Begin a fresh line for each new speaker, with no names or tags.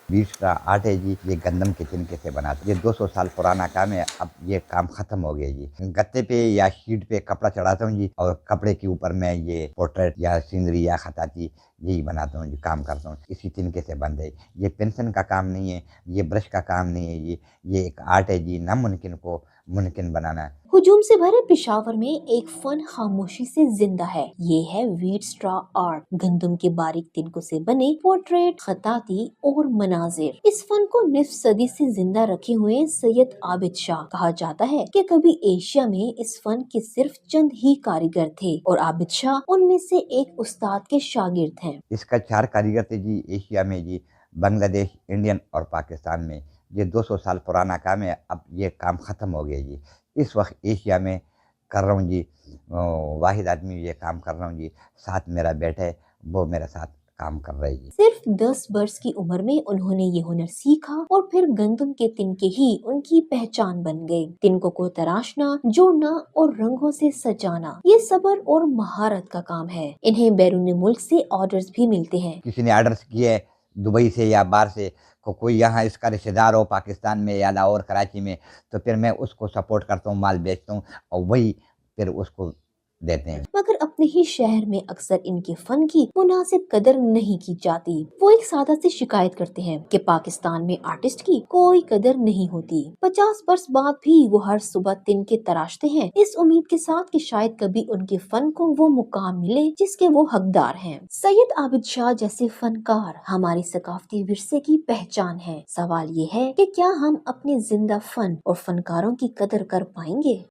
बीज का आर्ट है जी, ये गंदम के तिनके से बना था। ये 200 साल पुराना काम है, अब ये काम खत्म हो गया जी। गत्ते पे या शीट पे कपड़ा चढ़ाता हूँ जी, और कपड़े के ऊपर मैं ये पोर्ट्रेट या सीनरी या खताती यही बनाता हूँ जी, काम करता हूँ। इसी तिनके से बंद है। ये पेंसिल का काम नहीं है, ये ब्रश का काम नहीं है जी, ये एक आर्ट है जी, नामुमकिन को मुमकिन बनाना।
हुजूम से भरे पेशावर में एक फन खामोशी से जिंदा है। ये है व्हीट स्ट्रॉ आर्ट। गंदम के बारीक तिनकों से बने पोर्ट्रेट, खताती और मनाजिर। इस फन को निस्फ सदी से जिंदा रखे हुए सैयद आबिद शाह। कहा जाता है कि कभी एशिया में इस फन के सिर्फ चंद ही कारीगर थे और आबिद शाह उनमें से एक उस्ताद के शागिर्द हैं।
इसका 4 कारीगर थे जी एशिया में जी, बांग्लादेश, इंडियन और पाकिस्तान में। ये 200 साल पुराना काम है, अब ये काम ख़त्म हो गया जी। इस वक़्त एशिया में कर रहा हूँ जी, वाहिद आदमी ये काम कर रहा हूँ जी। साथ मेरा बेटा है, वो मेरे साथ काम कर रहा है जी।
सिर्फ 10 वर्ष की उम्र में उन्होंने ये हुनर सीखा और फिर गंदम के तिनके ही उनकी पहचान बन गए। तिनकों को तराशना, जोड़ना और रंगों से सजाना, ये सब्र और महारत का काम है। इन्हें बैरून मुल्क से ऑर्डर्स भी मिलते हैं।
किसी ने ऑर्डर्स किए है दुबई से या बाहर से, कोई यहाँ इसका रिश्तेदार हो पाकिस्तान में या लाहौर, कराची में, तो फिर मैं उसको सपोर्ट करता हूँ, माल बेचता हूँ और वही फिर उसको देते हैं।
मगर अपने ही शहर में अक्सर इनके फन की मुनासिब कदर नहीं की जाती। वो एक सादा सी शिकायत करते हैं कि पाकिस्तान में आर्टिस्ट की कोई कदर नहीं होती। 50 वर्ष बाद भी वो हर सुबह तिनके तराशते हैं, इस उम्मीद के साथ कि शायद कभी उनके फन को वो मुकाम मिले जिसके वो हकदार हैं। सैयद आबिद शाह जैसे फनकार हमारी सकाफती विरसे की पहचान है। सवाल ये है कि क्या हम अपने जिंदा फन और फनकारों की कदर कर पाएंगे?